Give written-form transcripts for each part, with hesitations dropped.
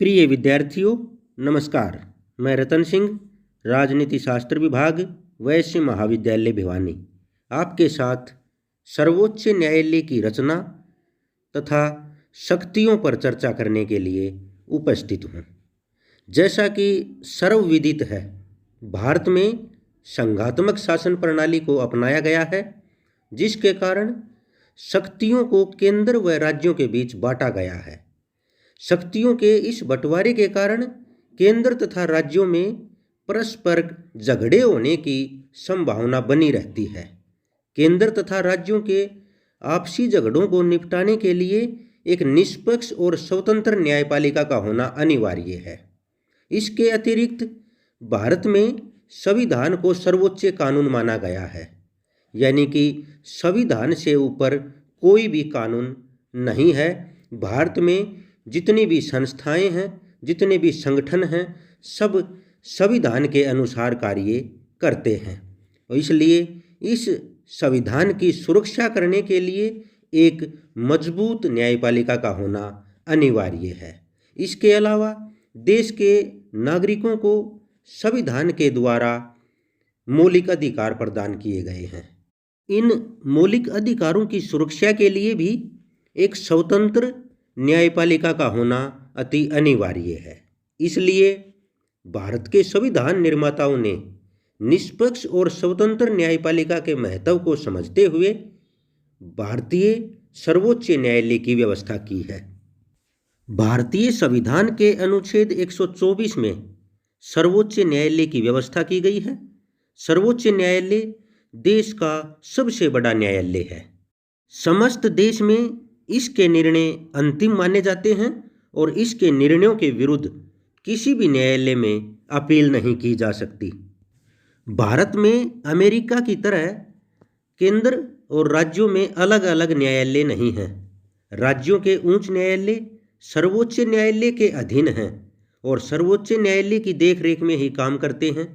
प्रिय विद्यार्थियों, नमस्कार। मैं रतन सिंह, राजनीति शास्त्र विभाग, वैश्य महाविद्यालय भिवानी, आपके साथ सर्वोच्च न्यायालय की रचना तथा शक्तियों पर चर्चा करने के लिए उपस्थित हूँ। जैसा कि सर्वविदित है, भारत में संघात्मक शासन प्रणाली को अपनाया गया है, जिसके कारण शक्तियों को केंद्र व राज्यों के बीच बांटा गया है। शक्तियों के इस बंटवारे के कारण केंद्र तथा राज्यों में परस्पर झगड़े होने की संभावना बनी रहती है। केंद्र तथा राज्यों के आपसी झगड़ों को निपटाने के लिए एक निष्पक्ष और स्वतंत्र न्यायपालिका का होना अनिवार्य है। इसके अतिरिक्त भारत में संविधान को सर्वोच्च कानून माना गया है, यानी कि संविधान से ऊपर कोई भी कानून नहीं है। भारत में जितनी भी संस्थाएं हैं, जितने भी संगठन हैं, सब संविधान के अनुसार कार्य करते हैं। और इसलिए इस संविधान की सुरक्षा करने के लिए एक मजबूत न्यायपालिका का होना अनिवार्य है। इसके अलावा देश के नागरिकों को संविधान के द्वारा मौलिक अधिकार प्रदान किए गए हैं। इन मौलिक अधिकारों की सुरक्षा के लिए भी एक स्वतंत्र न्यायपालिका का होना अति अनिवार्य है। इसलिए भारत के संविधान निर्माताओं ने निष्पक्ष और स्वतंत्र न्यायपालिका के महत्व को समझते हुए भारतीय सर्वोच्च न्यायालय की व्यवस्था की है। भारतीय संविधान के अनुच्छेद 124 में सर्वोच्च न्यायालय की व्यवस्था की गई है। सर्वोच्च न्यायालय देश का सबसे बड़ा न्यायालय है। समस्त देश में इसके निर्णय अंतिम माने जाते हैं और इसके निर्णयों के विरुद्ध किसी भी न्यायालय में अपील नहीं की जा सकती। भारत में अमेरिका की तरह केंद्र और राज्यों में अलग अलग न्यायालय नहीं हैं। राज्यों के उच्च न्यायालय सर्वोच्च न्यायालय के अधीन हैं और सर्वोच्च न्यायालय की देखरेख में ही काम करते हैं।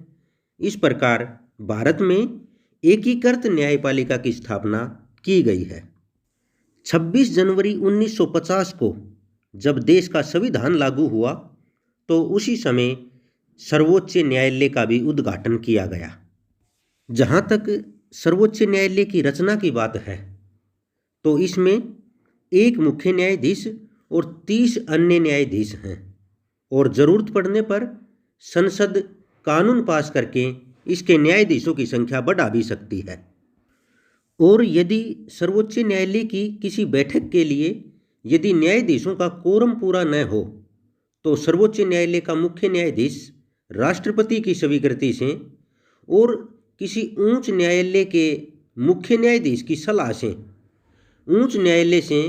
इस प्रकार भारत में एकीकृत न्यायपालिका की स्थापना की गई है। 26 जनवरी 1950 को जब देश का संविधान लागू हुआ तो उसी समय सर्वोच्च न्यायालय का भी उद्घाटन किया गया। जहाँ तक सर्वोच्च न्यायालय की रचना की बात है तो इसमें एक मुख्य न्यायाधीश और 30 अन्य न्यायाधीश हैं और ज़रूरत पड़ने पर संसद कानून पास करके इसके न्यायाधीशों की संख्या बढ़ा भी सकती है। और यदि सर्वोच्च न्यायालय की किसी बैठक के लिए यदि न्यायाधीशों का कोरम पूरा न हो तो सर्वोच्च न्यायालय का मुख्य न्यायाधीश राष्ट्रपति की स्वीकृति से और किसी उच्च न्यायालय के मुख्य न्यायाधीश की सलाह से उच्च न्यायालय से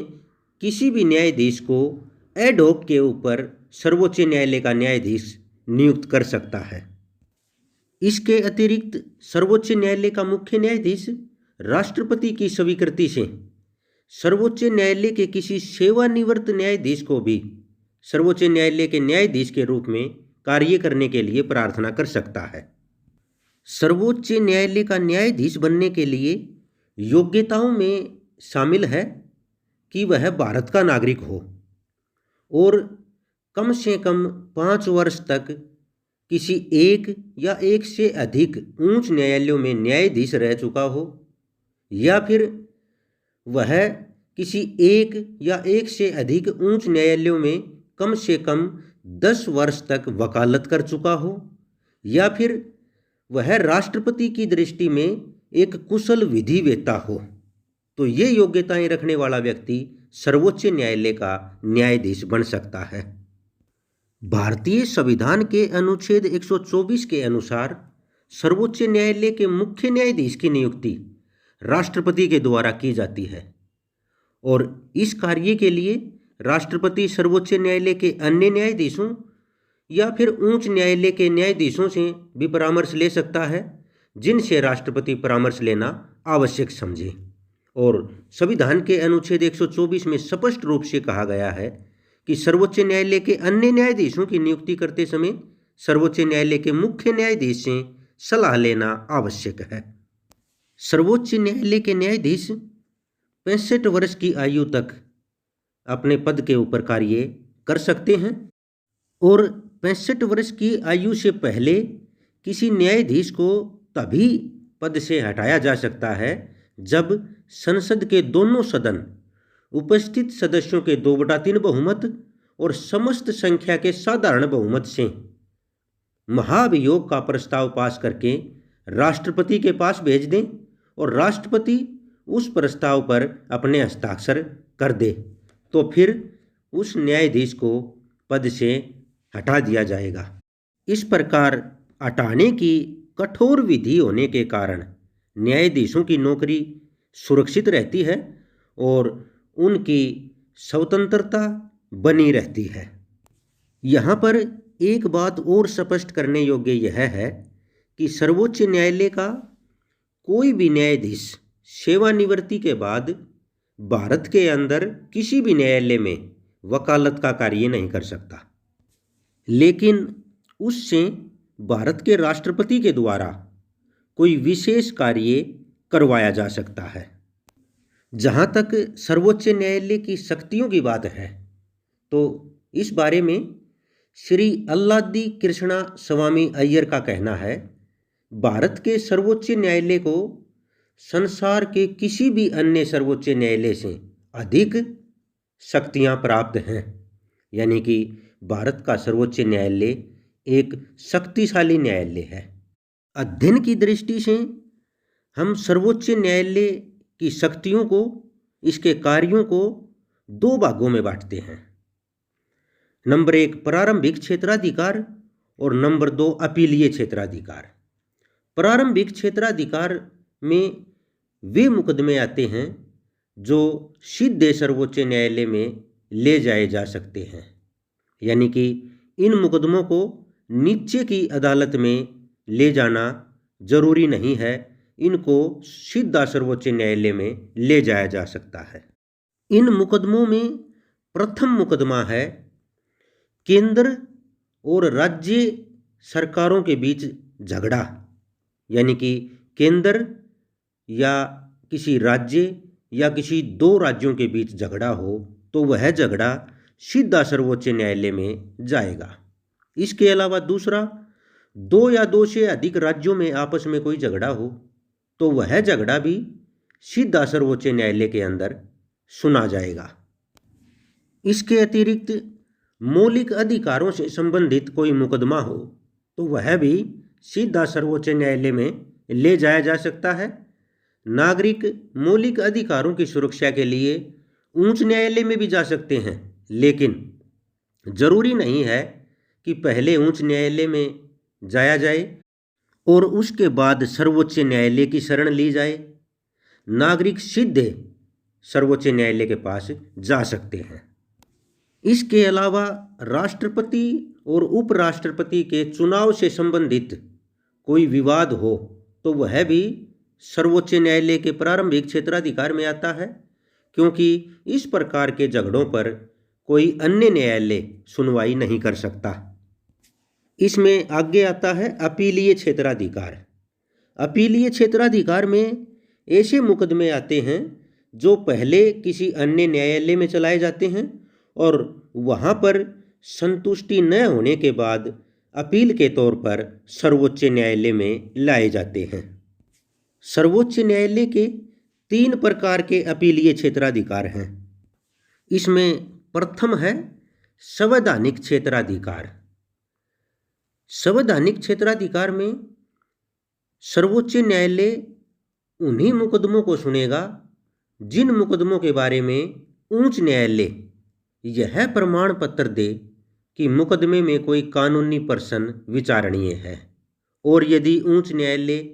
किसी भी न्यायाधीश को एड हॉक के ऊपर सर्वोच्च न्यायालय का न्यायाधीश नियुक्त कर सकता है। इसके अतिरिक्त सर्वोच्च न्यायालय का मुख्य न्यायाधीश राष्ट्रपति की स्वीकृति से सर्वोच्च न्यायालय के किसी सेवानिवृत्त न्यायाधीश को भी सर्वोच्च न्यायालय के न्यायाधीश के रूप में कार्य करने के लिए प्रार्थना कर सकता है। सर्वोच्च न्यायालय का न्यायाधीश बनने के लिए योग्यताओं में शामिल है कि वह भारत का नागरिक हो और कम से कम 5 वर्ष तक किसी एक या एक से अधिक उच्च न्यायालयों में न्यायाधीश रह चुका हो, या फिर वह किसी एक या एक से अधिक उच्च न्यायालयों में कम से कम 10 वर्ष तक वकालत कर चुका हो, या फिर वह राष्ट्रपति की दृष्टि में एक कुशल विधिवेत्ता हो। तो ये योग्यताएं रखने वाला व्यक्ति सर्वोच्च न्यायालय का न्यायाधीश बन सकता है। भारतीय संविधान के अनुच्छेद 124 के अनुसार सर्वोच्च न्यायालय के मुख्य न्यायाधीश की नियुक्ति राष्ट्रपति के द्वारा की जाती है और इस कार्य के लिए राष्ट्रपति सर्वोच्च न्यायालय के अन्य न्यायाधीशों या फिर उच्च न्यायालय के न्यायाधीशों से भी परामर्श ले सकता है, जिनसे राष्ट्रपति परामर्श लेना आवश्यक समझे। और संविधान के अनुच्छेद 124 में स्पष्ट रूप से कहा गया है कि सर्वोच्च न्यायालय के अन्य न्यायाधीशों की नियुक्ति करते समय सर्वोच्च न्यायालय के मुख्य न्यायाधीश से सलाह लेना आवश्यक है। सर्वोच्च न्यायालय के न्यायाधीश 65 वर्ष की आयु तक अपने पद के ऊपर कार्य कर सकते हैं और 65 वर्ष की आयु से पहले किसी न्यायाधीश को तभी पद से हटाया जा सकता है जब संसद के दोनों सदन उपस्थित सदस्यों के 2/3 बहुमत और समस्त संख्या के साधारण बहुमत से महाभियोग का प्रस्ताव पास करके राष्ट्रपति के पास भेज दें और राष्ट्रपति उस प्रस्ताव पर अपने हस्ताक्षर कर दे, तो फिर उस न्यायाधीश को पद से हटा दिया जाएगा। इस प्रकार हटाने की कठोर विधि होने के कारण न्यायाधीशों की नौकरी सुरक्षित रहती है और उनकी स्वतंत्रता बनी रहती है। यहाँ पर एक बात और स्पष्ट करने योग्य यह है कि सर्वोच्च न्यायालय का कोई भी न्यायाधीश सेवानिवृत्ति के बाद भारत के अंदर किसी भी न्यायालय में वकालत का कार्य नहीं कर सकता, लेकिन उससे भारत के राष्ट्रपति के द्वारा कोई विशेष कार्य करवाया जा सकता है। जहाँ तक सर्वोच्च न्यायालय की शक्तियों की बात है, तो इस बारे में श्री अल्लादी कृष्णा स्वामी अय्यर का कहना है, भारत के सर्वोच्च न्यायालय को संसार के किसी भी अन्य सर्वोच्च न्यायालय से अधिक शक्तियां प्राप्त हैं। यानी कि भारत का सर्वोच्च न्यायालय एक शक्तिशाली न्यायालय है। अध्ययन की दृष्टि से हम सर्वोच्च न्यायालय की शक्तियों को, इसके कार्यों को 2 भागों में बांटते हैं। नंबर 1 प्रारंभिक क्षेत्राधिकार और नंबर 2 अपीलीय क्षेत्राधिकार। प्रारंभिक क्षेत्राधिकार में वे मुकदमे आते हैं जो सीधे सर्वोच्च न्यायालय में ले जाए जा सकते हैं, यानी कि इन मुकदमों को नीचे की अदालत में ले जाना जरूरी नहीं है, इनको सीधा सर्वोच्च न्यायालय में ले जाया जा सकता है। इन मुकदमों में प्रथम मुकदमा है केंद्र और राज्य सरकारों के बीच झगड़ा, यानी कि केंद्र या किसी राज्य या किसी 2 राज्यों के बीच झगड़ा हो तो वह झगड़ा सीधा सर्वोच्च न्यायालय में जाएगा। इसके अलावा दूसरा, 2 या 2 से अधिक राज्यों में आपस में कोई झगड़ा हो तो वह झगड़ा भी सीधा सर्वोच्च न्यायालय के अंदर सुना जाएगा। इसके अतिरिक्त मौलिक अधिकारों से संबंधित कोई मुकदमा हो तो वह भी सीधा सर्वोच्च न्यायालय में ले जाया जा सकता है। नागरिक मौलिक अधिकारों की सुरक्षा के लिए उच्च न्यायालय में भी जा सकते हैं, लेकिन जरूरी नहीं है कि पहले उच्च न्यायालय में जाया जाए और उसके बाद सर्वोच्च न्यायालय की शरण ली जाए। नागरिक सीधे सर्वोच्च न्यायालय के पास जा सकते हैं। इसके अलावा राष्ट्रपति और उपराष्ट्रपति के चुनाव से संबंधित कोई विवाद हो तो वह भी सर्वोच्च न्यायालय के प्रारंभिक क्षेत्राधिकार में आता है, क्योंकि इस प्रकार के झगड़ों पर कोई अन्य न्यायालय सुनवाई नहीं कर सकता। इसमें आगे आता है अपीलीय क्षेत्राधिकार। अपीलीय क्षेत्राधिकार में ऐसे मुकदमे आते हैं जो पहले किसी अन्य न्यायालय में चलाए जाते हैं और वहाँ पर संतुष्टि न होने के बाद अपील के तौर पर सर्वोच्च न्यायालय में लाए जाते हैं। सर्वोच्च न्यायालय के 3 प्रकार के अपीलीय क्षेत्राधिकार हैं। इसमें प्रथम है संवैधानिक क्षेत्राधिकार। संवैधानिक क्षेत्राधिकार में सर्वोच्च न्यायालय उन्हीं मुकदमों को सुनेगा जिन मुकदमों के बारे में उच्च न्यायालय यह प्रमाण पत्र दे कि मुकदमे में कोई कानूनी प्रश्न विचारणीय है, और यदि उच्च न्यायालय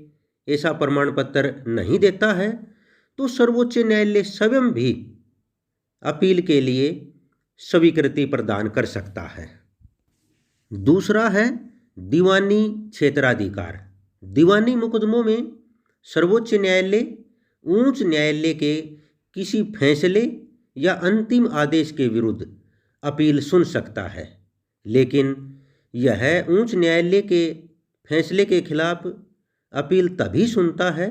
ऐसा प्रमाण पत्र नहीं देता है तो सर्वोच्च न्यायालय स्वयं भी अपील के लिए स्वीकृति प्रदान कर सकता है। दूसरा है दीवानी क्षेत्राधिकार। दीवानी मुकदमों में सर्वोच्च न्यायालय उच्च न्यायालय के किसी फैसले या अंतिम आदेश के विरुद्ध अपील सुन सकता है, लेकिन यह उच्च न्यायालय के फैसले के खिलाफ अपील तभी सुनता है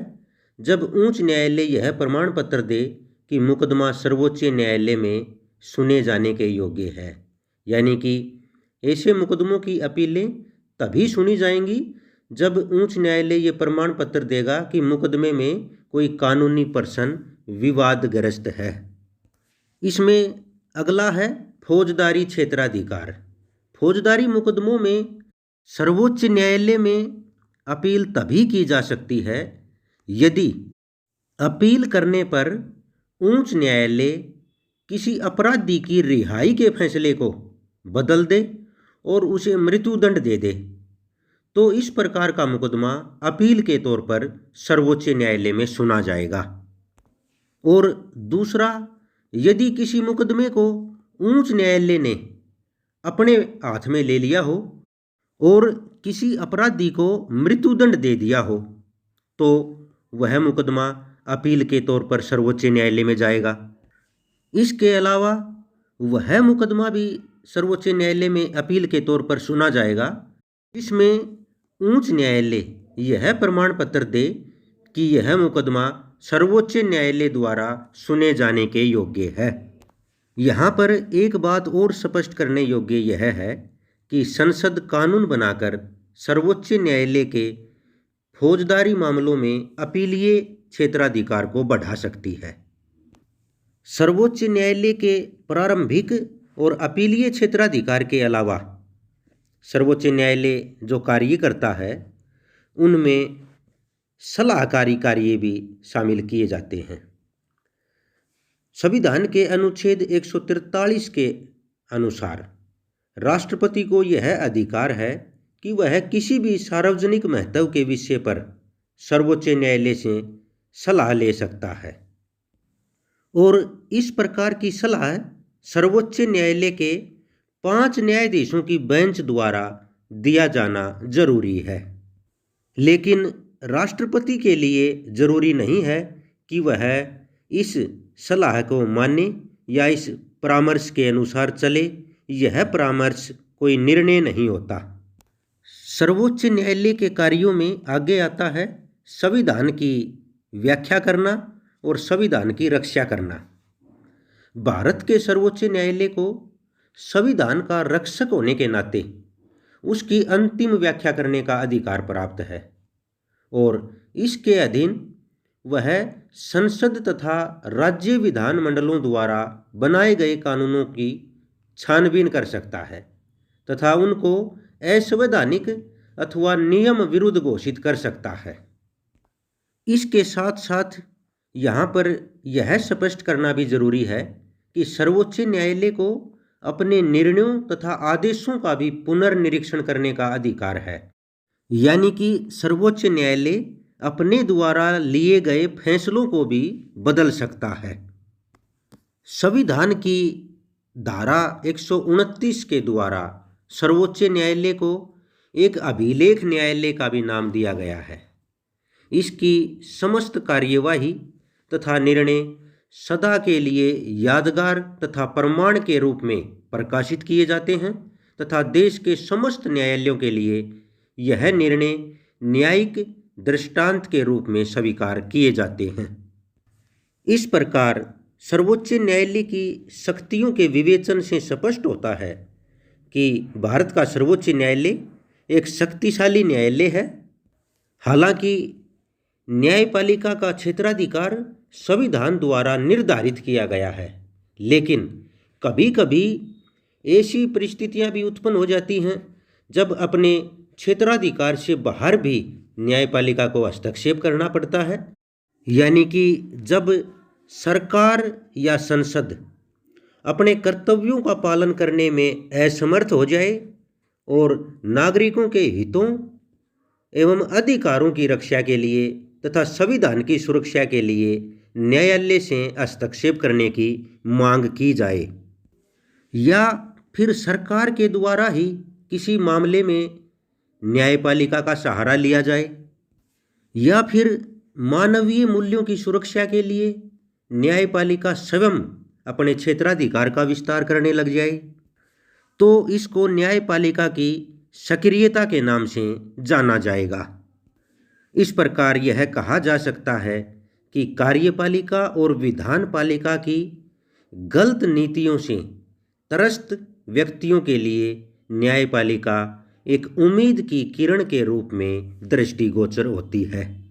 जब उच्च न्यायालय यह प्रमाण पत्र दे कि मुकदमा सर्वोच्च न्यायालय में सुने जाने के योग्य है, यानी कि ऐसे मुकदमों की अपीलें तभी सुनी जाएंगी जब उच्च न्यायालय ये प्रमाण पत्र देगा कि मुकदमे में कोई कानूनी प्रश्न विवादग्रस्त है। इसमें अगला है फौजदारी क्षेत्राधिकार। फौजदारी मुकदमों में सर्वोच्च न्यायालय में अपील तभी की जा सकती है यदि अपील करने पर उच्च न्यायालय किसी अपराधी की रिहाई के फैसले को बदल दे और उसे मृत्युदंड दे दे, तो इस प्रकार का मुकदमा अपील के तौर पर सर्वोच्च न्यायालय में सुना जाएगा। और दूसरा, यदि किसी मुकदमे को उच्च न्यायालय ने अपने हाथ में ले लिया हो और किसी अपराधी को मृत्युदंड दे दिया हो, तो वह मुकदमा अपील के तौर पर सर्वोच्च न्यायालय में जाएगा। इसके अलावा वह मुकदमा भी सर्वोच्च न्यायालय में अपील के तौर पर सुना जाएगा जिसमें उच्च न्यायालय यह प्रमाण पत्र दे कि यह मुकदमा सर्वोच्च न्यायालय द्वारा सुने जाने के योग्य है। यहाँ पर एक बात और स्पष्ट करने योग्य यह है कि संसद कानून बनाकर सर्वोच्च न्यायालय के फौजदारी मामलों में अपीलीय क्षेत्राधिकार को बढ़ा सकती है। सर्वोच्च न्यायालय के प्रारंभिक और अपीलीय क्षेत्राधिकार के अलावा सर्वोच्च न्यायालय जो कार्य करता है उनमें सलाहकारी कार्य भी शामिल किए जाते हैं। संविधान के अनुच्छेद 143 के अनुसार राष्ट्रपति को यह अधिकार है कि वह किसी भी सार्वजनिक महत्व के विषय पर सर्वोच्च न्यायालय से सलाह ले सकता है और इस प्रकार की सलाह सर्वोच्च न्यायालय के 5 न्यायाधीशों की बेंच द्वारा दिया जाना जरूरी है। लेकिन राष्ट्रपति के लिए जरूरी नहीं है कि वह इस सलाह को माने या इस परामर्श के अनुसार चले। यह परामर्श कोई निर्णय नहीं होता। सर्वोच्च न्यायालय के कार्यों में आगे आता है संविधान की व्याख्या करना और संविधान की रक्षा करना। भारत के सर्वोच्च न्यायालय को संविधान का रक्षक होने के नाते उसकी अंतिम व्याख्या करने का अधिकार प्राप्त है और इसके अधीन वह संसद तथा राज्य विधानमंडलों द्वारा बनाए गए कानूनों की छानबीन कर सकता है तथा उनको असंवैधानिक अथवा नियम विरुद्ध घोषित कर सकता है। इसके साथ साथ यहाँ पर यह स्पष्ट करना भी जरूरी है कि सर्वोच्च न्यायालय को अपने निर्णयों तथा आदेशों का भी पुनर्निरीक्षण करने का अधिकार है, यानी कि सर्वोच्च न्यायालय अपने द्वारा लिए गए फैसलों को भी बदल सकता है। संविधान की धारा 129 के द्वारा सर्वोच्च न्यायालय को एक अभिलेख न्यायालय का भी नाम दिया गया है। इसकी समस्त कार्यवाही तथा निर्णय सदा के लिए यादगार तथा प्रमाण के रूप में प्रकाशित किए जाते हैं तथा देश के समस्त न्यायालयों के लिए यह निर्णय न्यायिक दृष्टांत के रूप में स्वीकार किए जाते हैं। इस प्रकार सर्वोच्च न्यायालय की शक्तियों के विवेचन से स्पष्ट होता है कि भारत का सर्वोच्च न्यायालय एक शक्तिशाली न्यायालय है। हालांकि न्यायपालिका का क्षेत्राधिकार संविधान द्वारा निर्धारित किया गया है, लेकिन कभी कभी ऐसी परिस्थितियां भी उत्पन्न हो जाती हैं जब अपने क्षेत्राधिकार से बाहर भी न्यायपालिका को हस्तक्षेप करना पड़ता है, यानी कि जब सरकार या संसद अपने कर्तव्यों का पालन करने में असमर्थ हो जाए और नागरिकों के हितों एवं अधिकारों की रक्षा के लिए तथा संविधान की सुरक्षा के लिए न्यायालय से हस्तक्षेप करने की मांग की जाए, या फिर सरकार के द्वारा ही किसी मामले में न्यायपालिका का सहारा लिया जाए, या फिर मानवीय मूल्यों की सुरक्षा के लिए न्यायपालिका स्वयं अपने क्षेत्राधिकार का विस्तार करने लग जाए, तो इसको न्यायपालिका की सक्रियता के नाम से जाना जाएगा। इस प्रकार यह कहा जा सकता है कि कार्यपालिका और विधानपालिका की गलत नीतियों से त्रस्त व्यक्तियों के लिए न्यायपालिका एक उम्मीद की किरण के रूप में दृष्टिगोचर होती है।